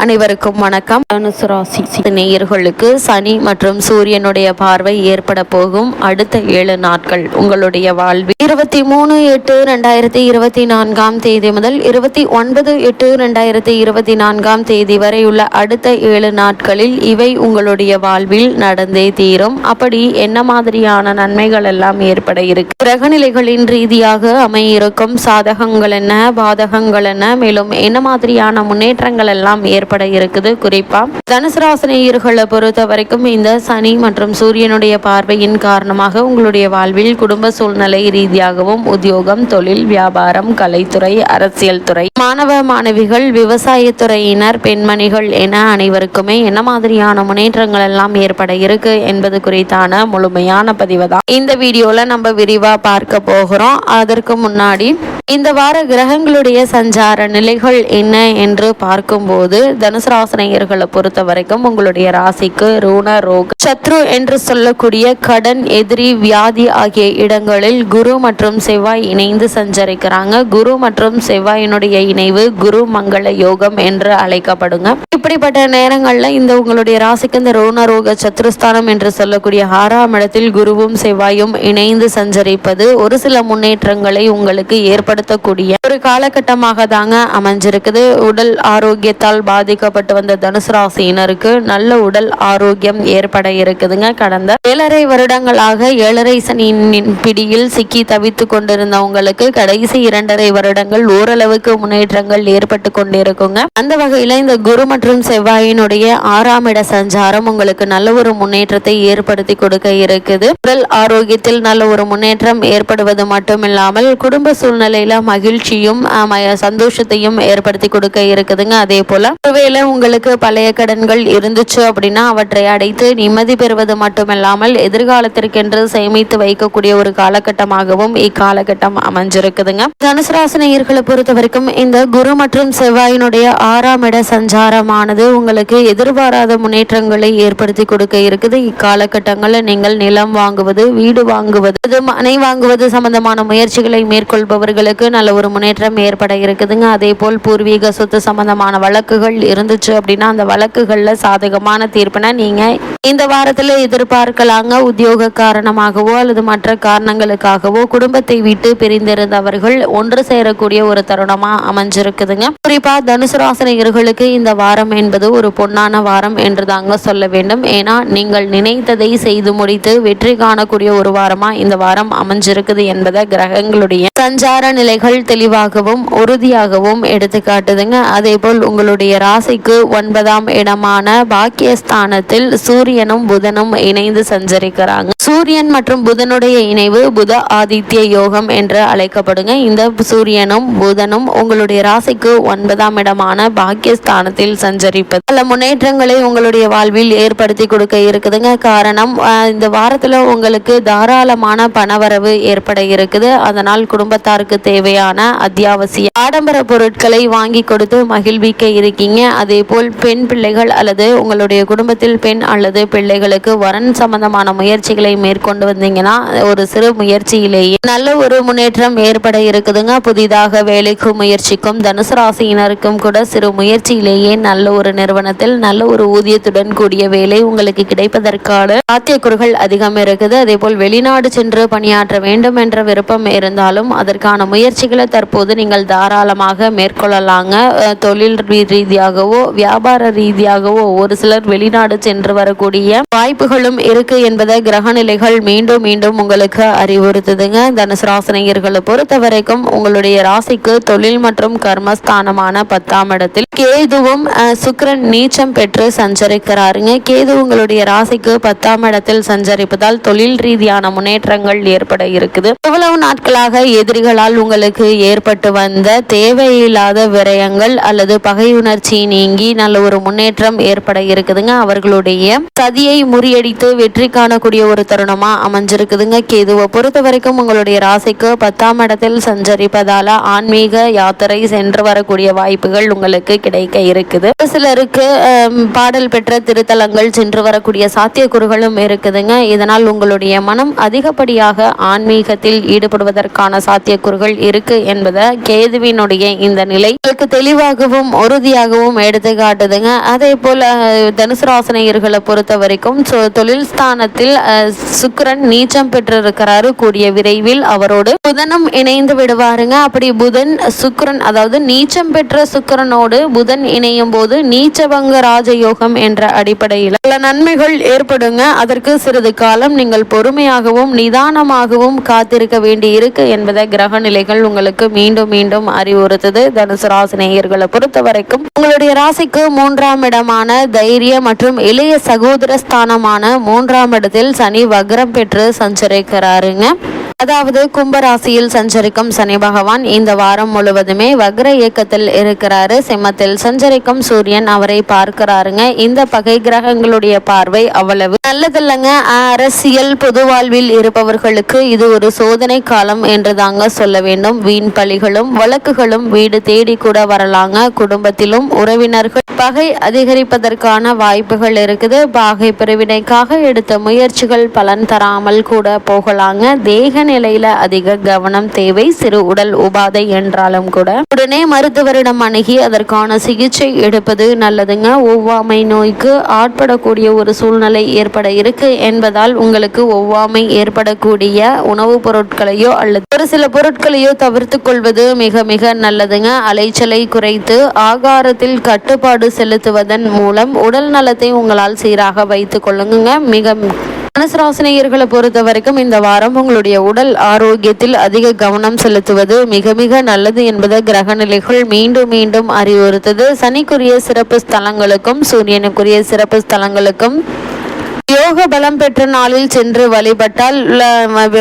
அனைவருக்கும் வணக்கம். தனுசு ராசி நேயர்களுக்கு சனி மற்றும் சூரியனுடைய பார்வை ஏற்பட போகும் அடுத்த 7 நாட்கள் உங்களுடைய வாழ்வில் 23/8/2024 தேதி முதல் 29/8/2024 தேதி வரை உள்ள அடுத்த 7 நாட்களில் இவை உங்களுடைய வாழ்வில் நடந்தே தீரும். அப்படி என்ன மாதிரியான நன்மைகள் எல்லாம் ஏற்பட இருக்கு, கிரகநிலைகளின் ரீதியாக அமையிருக்கும் சாதகங்கள் என்ன, பாதகங்கள் என்ன, மேலும் என்ன மாதிரியான முன்னேற்றங்கள் எல்லாம் ஏற்பட இருக்குது. குறிப்பா தனுசு ராசி நேயர்களை பொறுத்த வரைக்கும் இந்த சனி மற்றும் சூரியனுடைய பார்வையின் காரணமாக உங்களுடைய வாழ்வில் குடும்ப சூழ்நிலை ரீதியாகவும் உத்தியோகம், தொழில், வியாபாரம், கலைத்துறை, அரசியல் துறை, மாணவ மாணவிகள், விவசாயத்துறையினர், பெண்மணிகள் என அனைவருக்குமே என்ன மாதிரியான முன்னேற்றங்கள் எல்லாம் ஏற்பட இருக்கு என்பது குறித்தான முழுமையான பதிவு தான் இந்த வீடியோல நம்ம விரிவா பார்க்க போகிறோம். அதற்கு முன்னாடி இந்த வார கிரகங்களுடைய சஞ்சார நிலைகள் என்ன என்று பார்க்கும்போது தனுசு ராசினியர்களை பொறுத்த வரைக்கும் உங்களுடைய ராசிக்கு ருண, ரோக, சத்ரு என்று சொல்லக்கூடிய கடன், எதிரி, வியாதி ஆகிய இடங்களில் குரு மற்றும் செவ்வாய் இணைந்து சஞ்சரிக்கிறாங்க. குரு மற்றும் செவ்வாயினுடைய இணைவு குரு மங்கள யோகம் என்று அழைக்கப்படுங்க. இப்படிப்பட்ட நேரங்கள்ல இந்த உங்களுடைய ராசிக்கு இந்த ருண, ரோக, சத்ருஸ்தானம் என்று சொல்லக்கூடிய 6ஆம் இடத்தில் குருவும் செவ்வாயும் இணைந்து சஞ்சரிப்பது ஒரு சில முன்னேற்றங்களை உங்களுக்கு ஏற்படுத்தக்கூடிய ஒரு காலகட்டமாக தாங்க அமைஞ்சிருக்குது. உடல் ஆரோக்கியத்தால் பாதிக்கப்பட்டு வந்த தனுசு ராசியினருக்கு நல்ல உடல் ஆரோக்கியம் ஏற்பட இருக்குதுங்க. கடந்த 7.5 வருடங்களாக 7.5 சனியின் பிடியில் சிக்கி தவித்து கொண்டிருந்தவங்களுக்கு கடைசி 2.5 வருடங்கள் ஓரளவுக்கு முன்னேற்றங்கள் ஏற்பட்டு கொண்டிருக்குங்க. அந்த வகையில இந்த குரு மற்றும் செவ்வாயினுடைய 6ஆம் இட சஞ்சாரம் உங்களுக்கு நல்ல ஒரு முன்னேற்றத்தை ஏற்படுத்தி கொடுக்க இருக்குது. உடல் ஆரோக்கியத்தில் நல்ல ஒரு முன்னேற்றம் ஏற்படுவது மட்டுமில்லாமல் குடும்ப சூழ்நிலையில மகிழ்ச்சியும் சந்தோஷத்தையும் ஏற்படுத்தி கொடுக்க இருக்குதுங்க. அதே போல ஒருவேளை உங்களுக்கு பழைய கடன்கள் இருந்துச்சு அப்படின்னா அவற்றை அடைத்து நிம்மதி பெறுவது மட்டுமில்லாமல் எதிர்காலத்திற்கென்று சேமித்து வைக்கக்கூடிய ஒரு காலகட்டமாகவும் இக்காலகட்டம் அமைஞ்சிருக்குதுங்க. தனுசு ராசி நேயர்களை பொறுத்த வரைக்கும் இந்த குரு மற்றும் செவ்வாயினுடைய 6ஆம் இட சஞ்சாரமானது உங்களுக்கு எதிர்பாராத முன்னேற்றங்களை ஏற்படுத்தி கொடுக்க இருக்குது. இக்காலகட்டங்களில் நீங்கள் நிலம் வாங்குவது, வீடு வாங்குவது, மனை வாங்குவது சம்பந்தமான முயற்சிகளை மேற்கொள்பவர்களுக்கு நல்ல ஒரு முன்னேற்றம் ஏற்பட இருக்குதுங்க. அதே போல் பூர்வீக சொத்து சம்பந்தமான வழக்குகள் இருந்துச்சு அப்படின்னா அந்த வழக்குகள்ல சாதகமான தீர்ப்பினை நீங்க இந்த வாரத்துல எதிர்பார்க்கலாங்க. உத்தியோக காரணமாகவோ அல்லது மற்ற காரணங்களுக்காகவோ குடும்பத்தை விட்டு பிரிந்திருந்தவர்கள் ஒன்று சேரக்கூடிய ஒரு தருணமா அமைஞ்சிருக்குதுங்க. குறிப்பா தனுசு ராசினியர்களுக்கு இந்த வாரம் என்பது ஒரு பொன்னான வாரம் என்று தாங்க சொல்ல வேண்டும். ஏன்னா நீங்கள் நினைத்ததை செய்து முடித்து வெற்றி காணக்கூடிய ஒரு வாரமா இந்த வாரம் அமைஞ்சிருக்குது என்பதை கிரகங்களுடைய சஞ்சார நிலைகள் தெளிவாகவும் உறுதியாகவும் எடுத்து காட்டுதுங்க. அதே போல் உங்களுடைய ராசிக்கு 9ஆம் இடமான பாக்கியஸ்தானத்தில் சூரியனும் புதனும் இணைந்து சஞ்சரிக்கிறாங்க. சூரியன் மற்றும் புதனுடைய இணைவு புத ஆதித்ய யோகம் என்று அழைக்கப்படுங்க. இந்த சூரியனும் புதனும் உங்களுடைய ராசிக்கு 9ஆம் இடமான பாக்கியஸ்தானத்தில் சஞ்சரிப்பது பல முன்னேற்றங்களை உங்களுடைய வாழ்வில் ஏற்படுத்தி கொடுக்க இருக்குதுங்க. காரணம் இந்த வாரத்துல உங்களுக்கு தாராளமான பணவரவு ஏற்பட இருக்குது. அதனால் குடும்பத்தாருக்கு தேவையான அத்தியாவசிய ஆடம்பர பொருட்களை வாங்கி கொடுத்து மகிழ்விக்க இருக்கீங்க. அதே போல் பெண் பிள்ளைகள் அல்லது உங்களுடைய குடும்பத்தில் பெண் அல்லது பிள்ளைகளுக்கு வரன் சம்பந்தமான முயற்சிகளை மேற்கொண்டு வந்தீங்கன்னா ஒரு சிறு முயற்சியிலேயே நல்ல ஒரு முன்னேற்றம் ஏற்பட இருக்குதுங்க. புதிதாக வேலைக்கு முயற்சிக்கும் தனுசு ராசியினருக்கும் கூட சிறு முயற்சியிலேயே நல்ல ஒரு நிறுவனத்தில் நல்ல ஒரு ஊதியத்துடன் கூடிய வேலை உங்களுக்கு கிடைப்பதற்கான சாத்தியக்கூறுகள் அதிகம் இருக்குது. அதே போல் வெளிநாடு சென்று பணியாற்ற வேண்டும் என்ற விருப்பம் இருந்தாலும் அதற்கான முயற்சிகளை தற்போது நீங்கள் தாராளமாக மேற்கொள்ளலாங்க. தொழில் ரீதியாகவோ வியாபார ரீதியாகவோ ஒரு சிலர் வெளிநாடு சென்று வரக்கூடிய வாய்ப்புகளும் இருக்கு என்பதை கிரகநிலைகள் மீண்டும் மீண்டும் உங்களுக்கு அறிவுறுத்துதுங்க. தனுசு ராசினியர்களை பொறுத்த வரைக்கும் உங்களுடைய ராசிக்கு தொழில் மற்றும் கர்மஸ்தானமான 10ஆம் இடத்தில் கேதுவும் சுக்கிரன் நீச்சம் பெற்று சஞ்சரிக்கிறாருங்க. கேது உங்களுடைய ராசிக்கு 10ஆம் இடத்தில் சஞ்சரிப்பதால் தொழில் ரீதியான முன்னேற்றங்கள் ஏற்பட இருக்குது. எவ்வளவு நாட்களாக எதிரிகளால் உங்களுக்கு ஏற்பட்டு வந்த தேவையில்லாத விரயங்கள் அல்லது பகையுணர்ச்சி நீங்கி நல்ல ஒரு முன்னேற்றம் ஏற்பட இருக்குதுங்க. அவர்களுடைய சதியை முறியடித்து வெற்றி காணக்கூடிய ஒரு தருணமா அமைஞ்சிருக்குதுங்க. கேதுவை பொறுத்த வரைக்கும் உங்களுடைய ராசிக்கு 10ஆம் இடத்தில் சஞ்சரிப்பதால ஆன்மீக யாத்திரை சென்று வரக்கூடிய வாய்ப்புகள் உங்களுக்கு கிடைக்க இருக்குது. சிலருக்கு பாடல் பெற்ற திருத்தலங்கள் சென்று வரக்கூடிய சாத்தியக்கூறுகளும் இருக்குதுங்க. இதனால் உங்களுடைய மனம் அதிகப்படியாக ஆன்மீகத்தில் ஈடுபடுவதற்கான சாத்தியக்கூறுகள் இருக்கு என்பதை கேதுவினுடைய இந்த நிலை உங்களுக்கு தெளிவாகவும் உறுதியாகவும் எடுத்து காட்டுதுங்க. அதே போல தனுசு ராசினியர்களை பொறுத்த வரைக்கும் தொழில் ஸ்தானத்தில் சுக்கிரன் நீச்சம் பெற்றிருக்கிறாரு. கூடிய விரைவில் அவரோடு புதனும் இணைந்து விடுவாருங்க. அப்படி புதன் சுக்கிரன், அதாவது நீச்சம் பெற்ற சுக்கிரனோடு புதன் இணையும் போது நீச்சபங்க ராஜயோகம் என்ற அடிப்படையில் பல நன்மைகள் ஏற்படுங்க. அதற்கு சிறிது காலம் நீங்கள் பொறுமையாகவும் நிதானமாகவும் காத்திருக்க வேண்டி இருக்கு என்பதை கிரக நிலைகள் உங்களுக்கு மீண்டும் மீண்டும் அறிவுறுத்துது. தனுசு ராசி நேயர்களை பொறுத்த வரைக்கும் உங்களுடைய ராசிக்கு 3ஆம் இடமான தைரிய மற்றும் இளைய சகோதர ஸ்தானமான 3ஆம் இடத்தில் சனி வக்ரம் பெற்று சஞ்சரிக்கிறாருங்க. அதாவது கும்பராசியில் சஞ்சரிக்கும் சனி பகவான் இந்த வாரம் முழுவதுமே வக்ர இயக்கத்தில் இருக்கிறாரு. சிம்மத்தில் சஞ்சரிக்கும் சூரியன் அவரை பார்க்கிறாருங்க. இந்த பகை கிரகங்களுடைய பார்வை அவ்வளவு நல்லதில்லைங்க. அரசியல் பொது வாழ்வில் இருப்பவர்களுக்கு இது ஒரு சோதனை காலம் என்று தாங்க சொல்ல வேண்டும். வீண் பழிகளும் வழக்குகளும் வீடு தேடி கூட வரலாங்க. குடும்பத்திலும் உறவினர்கள் பகை அதிகரிப்பதற்கான வாய்ப்புகள் இருக்குது. பகை பிரிவினைக்காக எடுத்த முயற்சிகள் பலன் தராமல் கூட போகலாங்க. தேக நிலையில அதிக கவனம் தேவை. சிறு உடல் உபாதை என்றாலும் கூட உடனே மருத்துவரிடம் அணுகி அதற்கான சிகிச்சை எடுப்பது நல்லதுங்க. ஒவ்வாமை நோய்க்கு ஆட்படக்கூடிய ஒரு சூழ்நிலை ஏற்பட இருக்கு என்பதால் உங்களுக்கு ஒவ்வாமை ஏற்படக்கூடிய உணவுப் பொருட்களையோ அல்லது ஒரு சில பொருட்களையோ தவிர்த்து கொள்வது மிக மிக நல்லதுங்க. அலைச்சலை குறைத்து ஆகாரத்தில் கட்டுப்பாடு செலுத்துவதன் மூலம் உடல் நலத்தை உங்களால் சீராக வைத்துக் கொள்ளுங்க. மிக தனுசு ராசினியர்களை பொறுத்த வரைக்கும் இந்த வாரம் உங்களுடைய உடல் ஆரோக்கியத்தில் அதிக கவனம் செலுத்துவது மிக மிக நல்லது என்பதை கிரக நிலைகள் மீண்டும் மீண்டும் அறிவுறுத்தது. சனிக்குரிய சிறப்பு ஸ்தலங்களுக்கும் சூரியனுக்குரிய சிறப்பு ஸ்தலங்களுக்கும் யோக பலம் பெற்ற நாளில் சென்று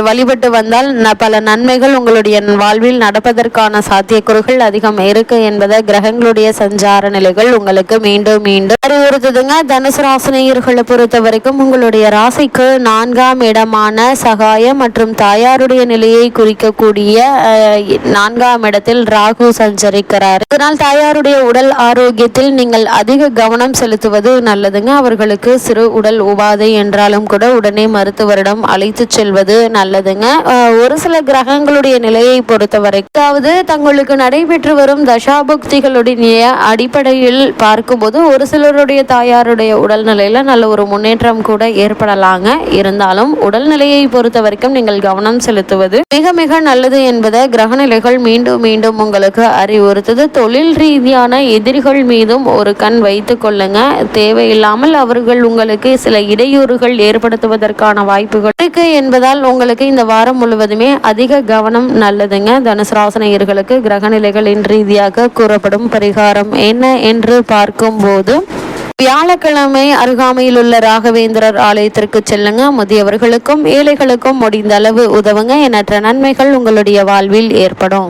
வழிபட்டு வந்தால் பல நன்மைகள் உங்களுடைய வாழ்வில் நடப்பதற்கான சாத்தியக்கூறுகள் அதிகம் இருக்கு என்பதை கிரகங்களுடைய சஞ்சார நிலைகள் உங்களுக்கு மீண்டும் மீண்டும் அறிவுறுத்துதுங்க. தனுசு ராசினியர்களை பொறுத்த வரைக்கும் உங்களுடைய ராசிக்கு 4ஆம் இடமான சகாயம் மற்றும் தாயாருடைய நிலையை குறிக்கக்கூடிய 4ஆம் இடத்தில் ராகு சஞ்சரிக்கிறார். இதனால் தாயாருடைய உடல் ஆரோக்கியத்தில் நீங்கள் அதிக கவனம் செலுத்துவது நல்லதுங்க. அவர்களுக்கு சிறு உடல் உபாதை என்றாலும் கூட உடனே மருத்துவரிடம் அழைத்து செல்வது நல்லதுங்க. ஒரு சில கிரகங்களுடைய நிலையை பொறுத்தவரை அதாவது தங்களுக்கு நடைபெற்று வரும் தசாபுக்திகளுடைய அடிப்படையில் பார்க்கும்போது ஒரு சிலருடைய தாயாருடைய உடல்நிலையில நல்ல ஒரு முன்னேற்றம் கூட ஏற்படலாங்க. இருந்தாலும் உடல்நிலையை பொறுத்த வரைக்கும் நீங்கள் கவனம் செலுத்துவது மிக மிக நல்லது என்பதை கிரகநிலைகள் மீண்டும் மீண்டும் உங்களுக்கு அறிவுறுத்தது. தொழில் ரீதியான எதிரிகள் மீதும் ஒரு கண் வைத்துக் கொள்ளுங்க. தேவையில்லாமல் அவர்கள் உங்களுக்கு சில இடையூறுகள் ஏற்படுத்துவதற்கான வாய்ப்புகள் இருக்கு என்பதால் உங்களுக்கு இந்த வாரம் முழுவதுமே அதிக கவனம் நல்லதுங்க. தனுசு ராசினியர்களுக்கு கிரகநிலைகளின் ரீதியாக கூறப்படும் பரிகாரம் என்ன என்று பார்க்கும் போது வியாழக்கிழமை அருகாமையில் உள்ள ராகவேந்திரர் ஆலயத்திற்கு செல்லுங்க. முதியவர்களுக்கும் ஏழைகளுக்கும் முடிந்த அளவு உதவுங்க. எண்ணற்ற நன்மைகள் உங்களுடைய வாழ்வில் ஏற்படும்.